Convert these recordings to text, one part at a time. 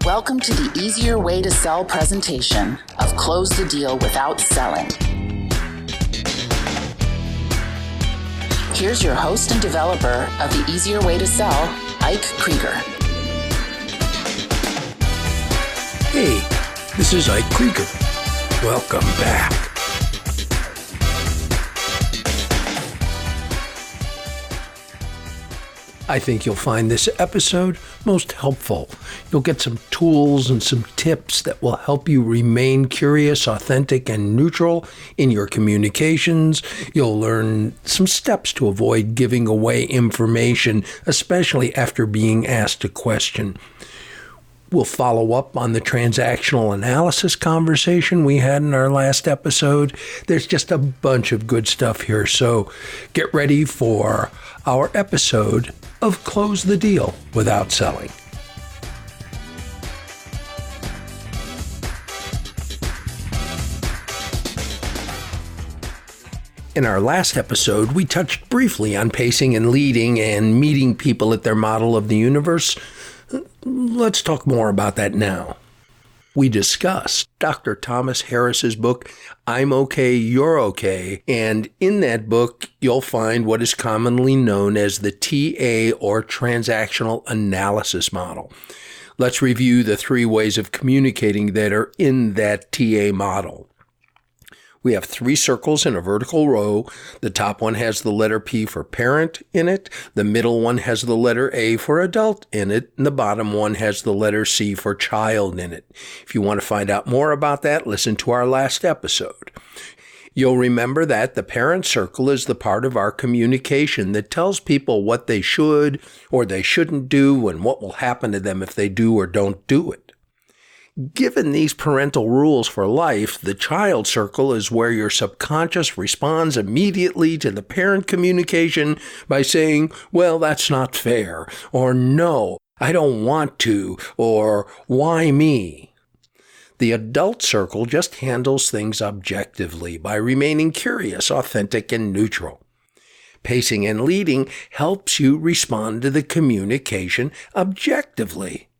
Welcome to the Easier Way to Sell presentation of Close the Deal Without Selling. Here's your host and developer of the Easier Way to Sell, Ike Krieger. Hey, this is Ike Krieger. Welcome back. I think you'll find this episode most helpful. You'll get some tools and some tips that will help you remain curious, authentic, and neutral in your communications. You'll learn some steps to avoid giving away information, especially after being asked a question. We'll follow up on the transactional analysis conversation we had in our last episode. There's just a bunch of good stuff here, so get ready for our episode of Close the Deal Without Selling. In our last episode, we touched briefly on pacing and leading and meeting people at their model of the universe. Let's talk more about that now. We discussed Dr. Thomas Harris's book, I'm Okay, You're Okay, and in that book, you'll find what is commonly known as the TA or transactional analysis model. Let's review the 3 ways of communicating that are in that TA model. We have 3 circles in a vertical row. The top one has the letter P for parent in it. The middle one has the letter A for adult in it. And the bottom one has the letter C for child in it. If you want to find out more about that, listen to our last episode. You'll remember that the parent circle is the part of our communication that tells people what they should or they shouldn't do and what will happen to them if they do or don't do it. Given these parental rules for life, the child circle is where your subconscious responds immediately to the parent communication by saying, well, that's not fair, or no, I don't want to, or why me? The adult circle just handles things objectively by remaining curious, authentic, and neutral. Pacing and leading helps you respond to the communication objectively.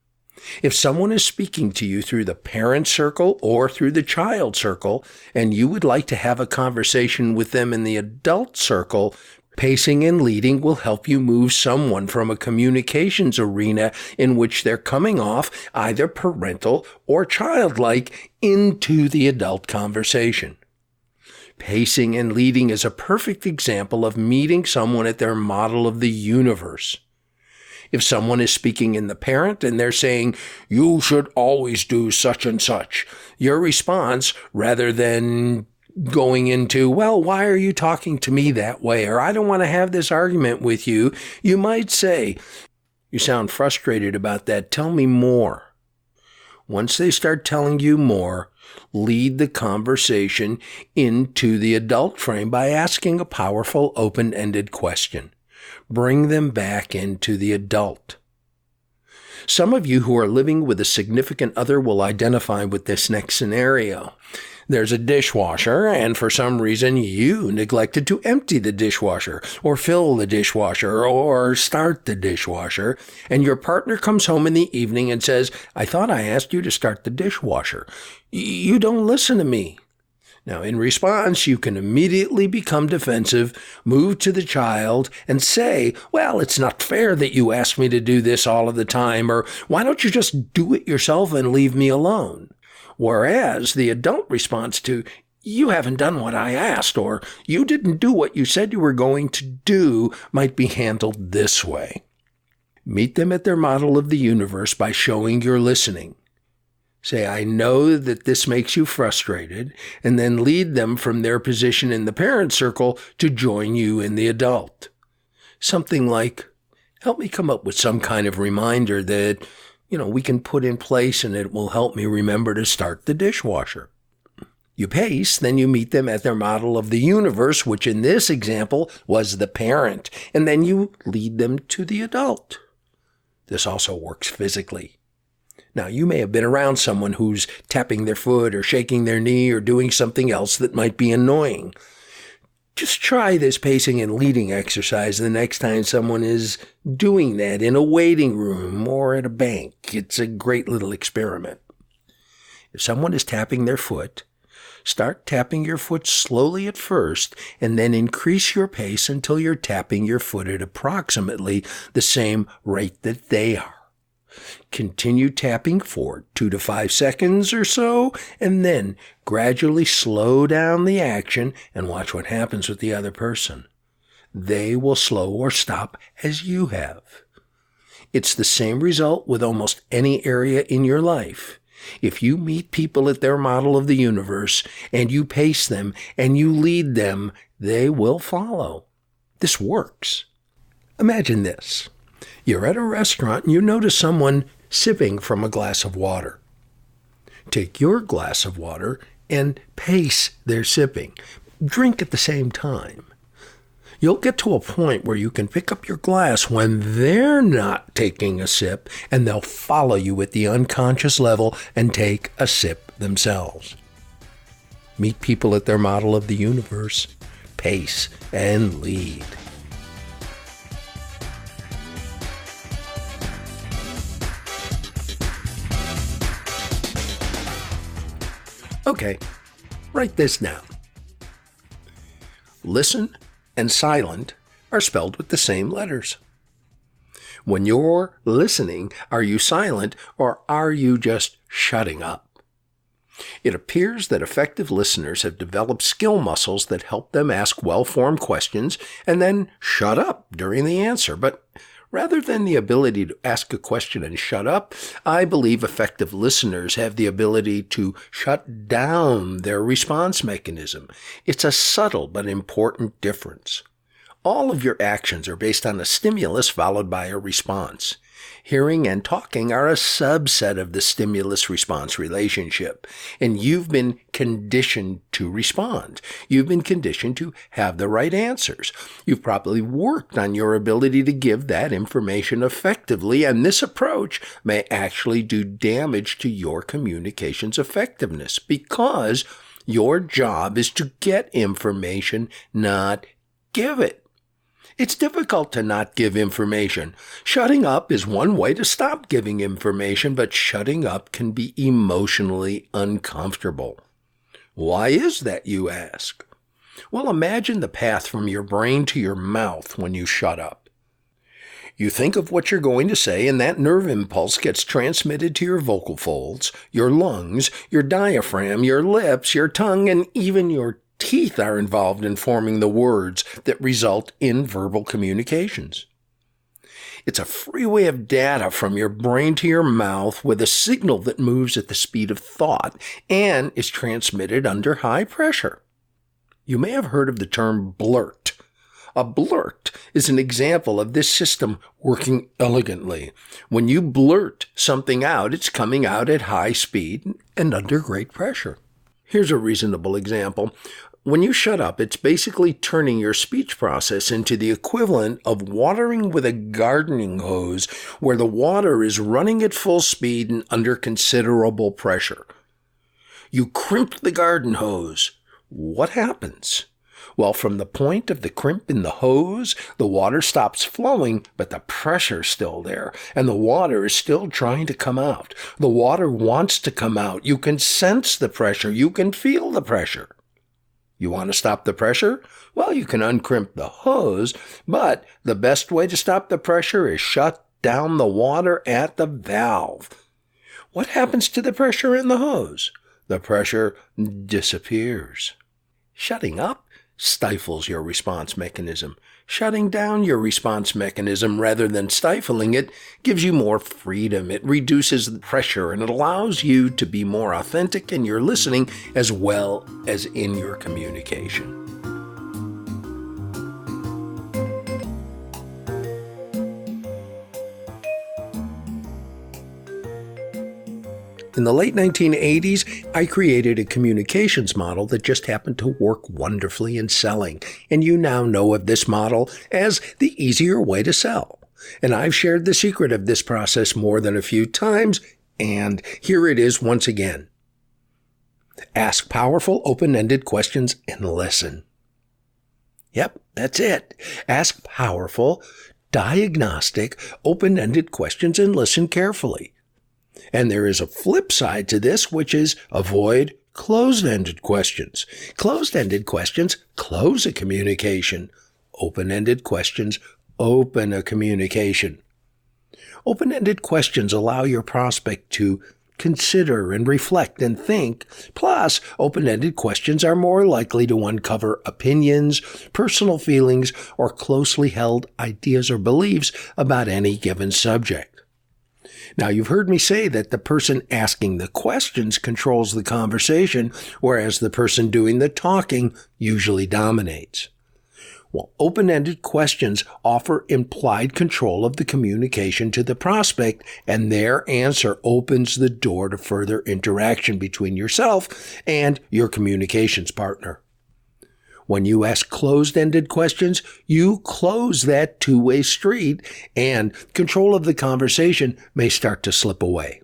If someone is speaking to you through the parent circle or through the child circle, and you would like to have a conversation with them in the adult circle, pacing and leading will help you move someone from a communications arena in which they're coming off either parental or childlike into the adult conversation. Pacing and leading is a perfect example of meeting someone at their model of the universe. If someone is speaking in the parent and they're saying, you should always do such and such, your response, rather than going into, well, why are you talking to me that way? Or I don't want to have this argument with you. You might say, you sound frustrated about that. Tell me more. Once they start telling you more, lead the conversation into the adult frame by asking a powerful, open-ended question. Bring them back into the adult. Some of you who are living with a significant other will identify with this next scenario. There's a dishwasher, and for some reason you neglected to empty the dishwasher, or fill the dishwasher, or start the dishwasher, and your partner comes home in the evening and says, I thought I asked you to start the dishwasher. You don't listen to me. Now, in response, you can immediately become defensive, move to the child, and say, well, it's not fair that you ask me to do this all of the time, or why don't you just do it yourself and leave me alone? Whereas the adult response to, you haven't done what I asked, or you didn't do what you said you were going to do, might be handled this way. Meet them at their model of the universe by showing you're listening. Say, I know that this makes you frustrated, and then lead them from their position in the parent circle to join you in the adult. Something like, help me come up with some kind of reminder that, we can put in place and it will help me remember to start the dishwasher. You pace, then you meet them at their model of the universe, which in this example was the parent, and then you lead them to the adult. This also works physically. Now, you may have been around someone who's tapping their foot or shaking their knee or doing something else that might be annoying. Just try this pacing and leading exercise the next time someone is doing that in a waiting room or at a bank. It's a great little experiment. If someone is tapping their foot, start tapping your foot slowly at first and then increase your pace until you're tapping your foot at approximately the same rate that they are. Continue tapping for 2 to 5 seconds or so, and then gradually slow down the action and watch what happens with the other person. They will slow or stop as you have. It's the same result with almost any area in your life. If you meet people at their model of the universe and you pace them and you lead them, they will follow. This works. Imagine this. You're at a restaurant and you notice someone sipping from a glass of water. Take your glass of water and pace their sipping. Drink at the same time. You'll get to a point where you can pick up your glass when they're not taking a sip, and they'll follow you at the unconscious level and take a sip themselves. Meet people at their model of the universe. Pace and lead. Okay, write this down. Listen and silent are spelled with the same letters. When you're listening, are you silent or are you just shutting up? It appears that effective listeners have developed skill muscles that help them ask well-formed questions and then shut up during the answer. But rather than the ability to ask a question and shut up, I believe effective listeners have the ability to shut down their response mechanism. It's a subtle but important difference. All of your actions are based on a stimulus followed by a response. Hearing and talking are a subset of the stimulus-response relationship, and you've been conditioned to respond. You've been conditioned to have the right answers. You've probably worked on your ability to give that information effectively, and this approach may actually do damage to your communications effectiveness because your job is to get information, not give it. It's difficult to not give information. Shutting up is one way to stop giving information, but shutting up can be emotionally uncomfortable. Why is that, you ask? Well, imagine the path from your brain to your mouth when you shut up. You think of what you're going to say, and that nerve impulse gets transmitted to your vocal folds, your lungs, your diaphragm, your lips, your tongue, and even your teeth are involved in forming the words that result in verbal communications. It's a freeway of data from your brain to your mouth with a signal that moves at the speed of thought and is transmitted under high pressure. You may have heard of the term blurt. A blurt is an example of this system working elegantly. When you blurt something out, it's coming out at high speed and under great pressure. Here's a reasonable example. When you shut up, it's basically turning your speech process into the equivalent of watering with a gardening hose where the water is running at full speed and under considerable pressure. You crimp the garden hose. What happens? Well, from the point of the crimp in the hose, the water stops flowing, but the pressure's still there, and the water is still trying to come out. The water wants to come out. You can sense the pressure. You can feel the pressure. You want to stop the pressure? Well, you can uncrimp the hose, but the best way to stop the pressure is shut down the water at the valve. What happens to the pressure in the hose? The pressure disappears. Shutting up stifles your response mechanism. Shutting down your response mechanism rather than stifling it gives you more freedom. It reduces the pressure and it allows you to be more authentic in your listening as well as in your communication. In the late 1980s, I created a communications model that just happened to work wonderfully in selling, and you now know of this model as the easier way to sell. And I've shared the secret of this process more than a few times, and here it is once again. Ask powerful, open-ended questions and listen. Yep, that's it. Ask powerful, diagnostic, open-ended questions and listen carefully. And there is a flip side to this, which is avoid closed-ended questions. Closed-ended questions close a communication. Open-ended questions open a communication. Open-ended questions allow your prospect to consider and reflect and think. Plus, open-ended questions are more likely to uncover opinions, personal feelings, or closely held ideas or beliefs about any given subject. Now, you've heard me say that the person asking the questions controls the conversation, whereas the person doing the talking usually dominates. Well, open-ended questions offer implied control of the communication to the prospect, and their answer opens the door to further interaction between yourself and your communications partner. When you ask closed-ended questions, you close that two-way street, and control of the conversation may start to slip away.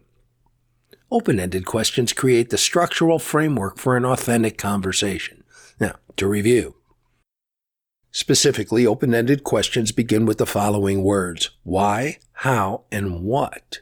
Open-ended questions create the structural framework for an authentic conversation. Now, to review. Specifically, open-ended questions begin with the following words: why, how, and what.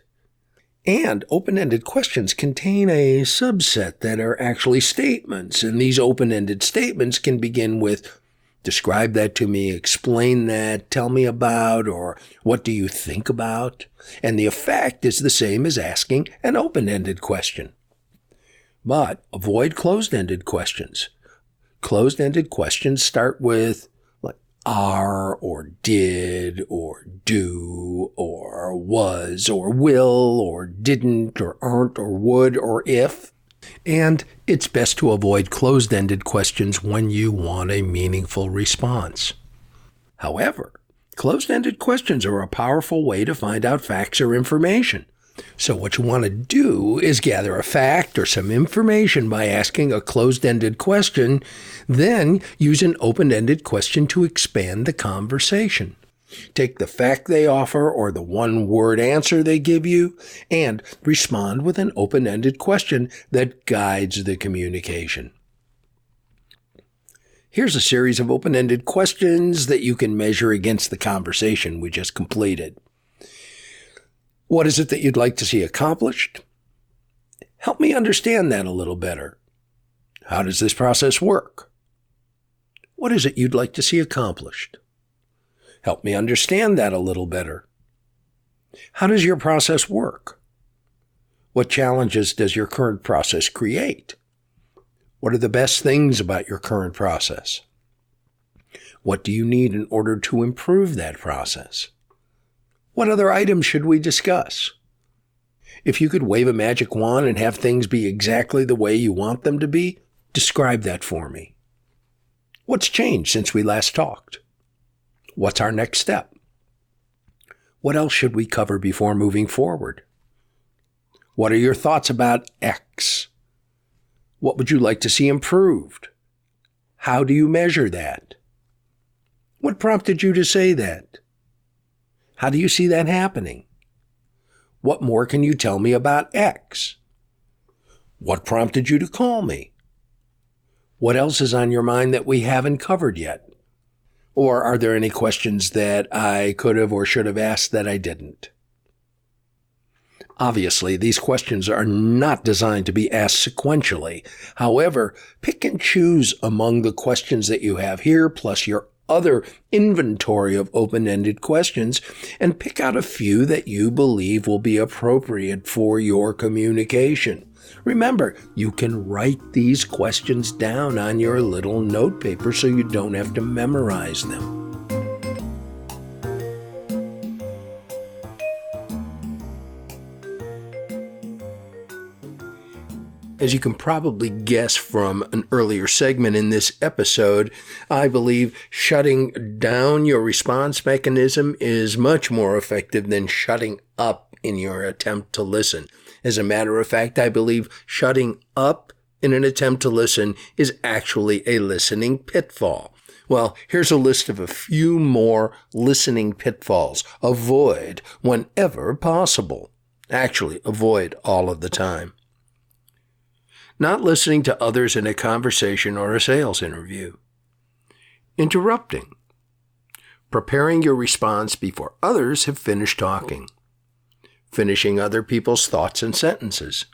And open-ended questions contain a subset that are actually statements, and these open-ended statements can begin with, describe that to me, explain that, tell me about, or what do you think about? And the effect is the same as asking an open-ended question. But avoid closed-ended questions. Closed-ended questions start with are, or did, or do, or was, or will, or didn't, or aren't, or would, or if. And it's best to avoid closed-ended questions when you want a meaningful response. However, closed-ended questions are a powerful way to find out facts or information. So what you want to do is gather a fact or some information by asking a closed-ended question, then use an open-ended question to expand the conversation. Take the fact they offer or the one-word answer they give you and respond with an open-ended question that guides the communication. Here's a series of open-ended questions that you can measure against the conversation we just completed. What is it that you'd like to see accomplished? Help me understand that a little better. How does this process work? What is it you'd like to see accomplished? Help me understand that a little better. How does your process work? What challenges does your current process create? What are the best things about your current process? What do you need in order to improve that process? What other items should we discuss? If you could wave a magic wand and have things be exactly the way you want them to be, describe that for me. What's changed since we last talked? What's our next step? What else should we cover before moving forward? What are your thoughts about X? What would you like to see improved? How do you measure that? What prompted you to say that? How do you see that happening? What more can you tell me about X? What prompted you to call me? What else is on your mind that we haven't covered yet? Or are there any questions that I could have or should have asked that I didn't? Obviously, these questions are not designed to be asked sequentially. However, pick and choose among the questions that you have here, plus your other inventory of open-ended questions, and pick out a few that you believe will be appropriate for your communication. Remember, you can write these questions down on your little note paper so you don't have to memorize them. As you can probably guess from an earlier segment in this episode, I believe shutting down your response mechanism is much more effective than shutting up in your attempt to listen. As a matter of fact, I believe shutting up in an attempt to listen is actually a listening pitfall. Well, here's a list of a few more listening pitfalls. Avoid whenever possible. Actually, avoid all of the time. Not listening to others in a conversation or a sales interview. Interrupting. Preparing your response before others have finished talking. Finishing other people's thoughts and sentences.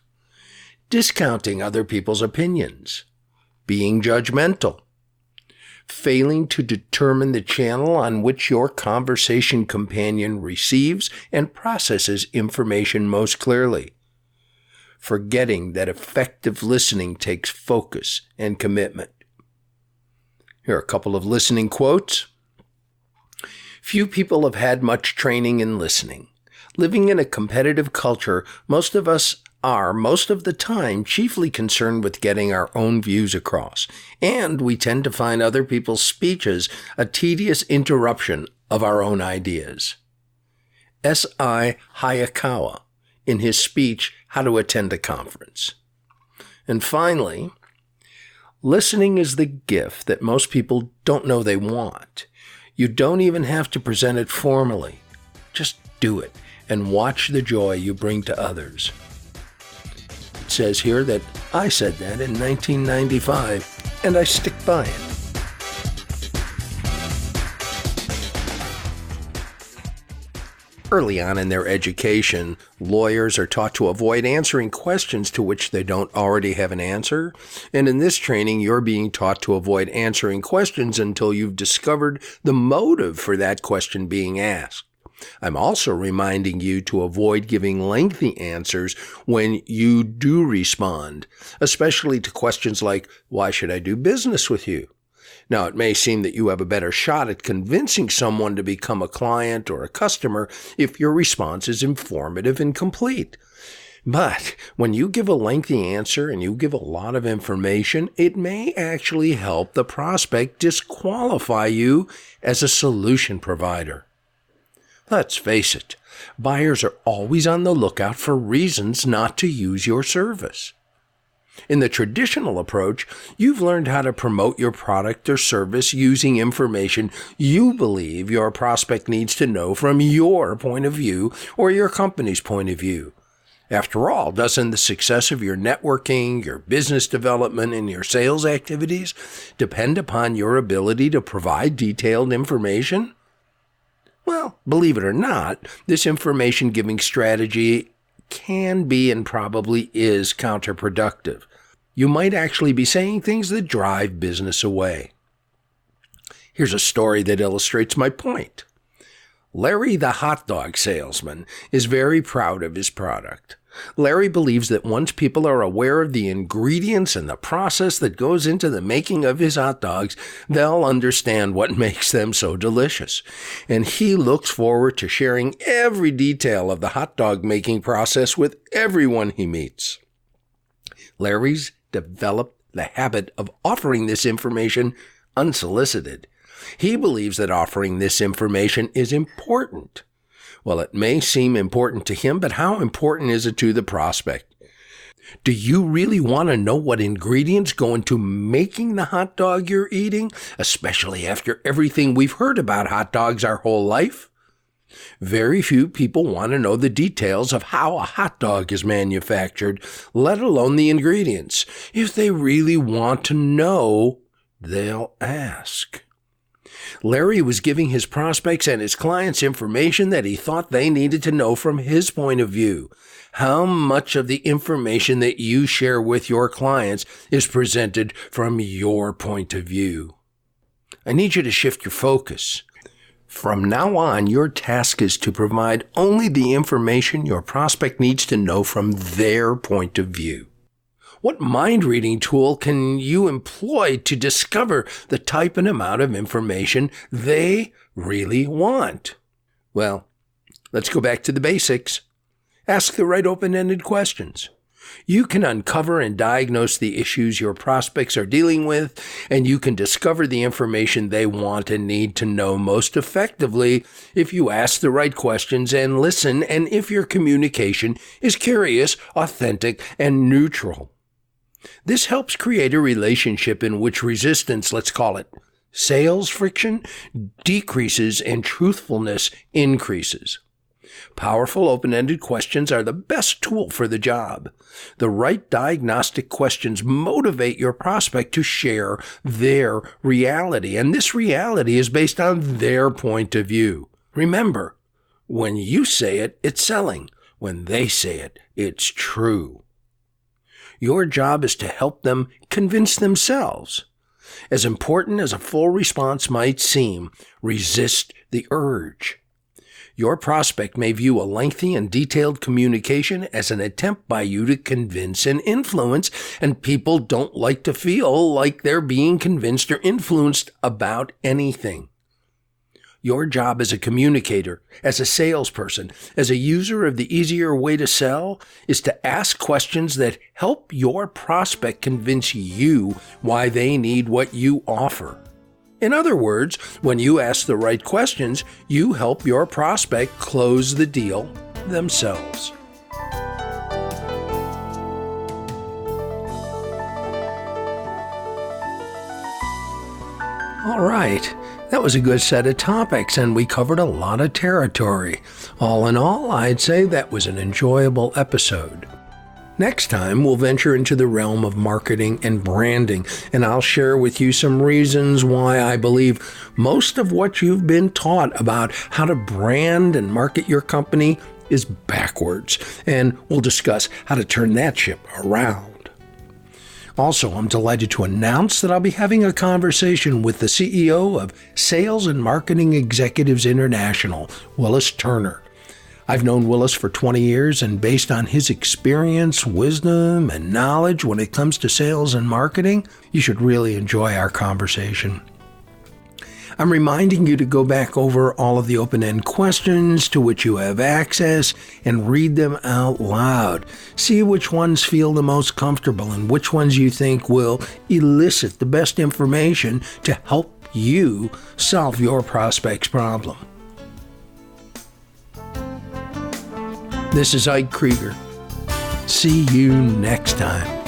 Discounting other people's opinions. Being judgmental. Failing to determine the channel on which your conversation companion receives and processes information most clearly. Forgetting that effective listening takes focus and commitment. Here are a couple of listening quotes. Few people have had much training in listening. Living in a competitive culture, most of us are, most of the time, chiefly concerned with getting our own views across, and we tend to find other people's speeches a tedious interruption of our own ideas. S.I. Hayakawa, in his speech, How to Attend a Conference. And finally, listening is the gift that most people don't know they want. You don't even have to present it formally. Just do it and watch the joy you bring to others. It says here that I said that in 1995, and I stick by it. Early on in their education, lawyers are taught to avoid answering questions to which they don't already have an answer. And in this training, you're being taught to avoid answering questions until you've discovered the motive for that question being asked. I'm also reminding you to avoid giving lengthy answers when you do respond, especially to questions like, why should I do business with you? Now, it may seem that you have a better shot at convincing someone to become a client or a customer if your response is informative and complete. But when you give a lengthy answer and you give a lot of information, it may actually help the prospect disqualify you as a solution provider. Let's face it, buyers are always on the lookout for reasons not to use your service. In the traditional approach, you've learned how to promote your product or service using information you believe your prospect needs to know from your point of view or your company's point of view. After all, doesn't the success of your networking, your business development, and your sales activities depend upon your ability to provide detailed information? Well, believe it or not, this information-giving strategy can be and probably is counterproductive. You might actually be saying things that drive business away. Here's a story that illustrates my point. Larry, the hot dog salesman, is very proud of his product. Larry believes that once people are aware of the ingredients and the process that goes into the making of his hot dogs, they'll understand what makes them so delicious. And he looks forward to sharing every detail of the hot dog making process with everyone he meets. Larry's developed the habit of offering this information unsolicited. He believes that offering this information is important. Well, it may seem important to him, but how important is it to the prospect? Do you really want to know what ingredients go into making the hot dog you're eating, especially after everything we've heard about hot dogs our whole life? Very few people want to know the details of how a hot dog is manufactured, let alone the ingredients. If they really want to know, they'll ask. Larry was giving his prospects and his clients information that he thought they needed to know from his point of view. How much of the information that you share with your clients is presented from your point of view? I need you to shift your focus. From now on, your task is to provide only the information your prospect needs to know from their point of view. What mind-reading tool can you employ to discover the type and amount of information they really want? Well, let's go back to the basics. Ask the right open-ended questions. You can uncover and diagnose the issues your prospects are dealing with, and you can discover the information they want and need to know most effectively if you ask the right questions and listen, and if your communication is curious, authentic, and neutral. This helps create a relationship in which resistance, let's call it sales friction, decreases and truthfulness increases. Powerful open-ended questions are the best tool for the job. The right diagnostic questions motivate your prospect to share their reality, and this reality is based on their point of view. Remember, when you say it, it's selling. When they say it, it's true. Your job is to help them convince themselves. As important as a full response might seem, resist the urge. Your prospect may view a lengthy and detailed communication as an attempt by you to convince and influence, and people don't like to feel like they're being convinced or influenced about anything. Your job as a communicator, as a salesperson, as a user of the easier way to sell, is to ask questions that help your prospect convince you why they need what you offer. In other words, when you ask the right questions, you help your prospect close the deal themselves. All right, that was a good set of topics, and we covered a lot of territory. All in all, I'd say that was an enjoyable episode. Next time, we'll venture into the realm of marketing and branding, and I'll share with you some reasons why I believe most of what you've been taught about how to brand and market your company is backwards, and we'll discuss how to turn that ship around. Also, I'm delighted to announce that I'll be having a conversation with the CEO of Sales and Marketing Executives International, Willis Turner. I've known Willis for 20 years, and based on his experience, wisdom, and knowledge when it comes to sales and marketing, you should really enjoy our conversation. I'm reminding you to go back over all of the open-end questions to which you have access and read them out loud. See which ones feel the most comfortable and which ones you think will elicit the best information to help you solve your prospect's problem. This is Ike Krieger. See you next time.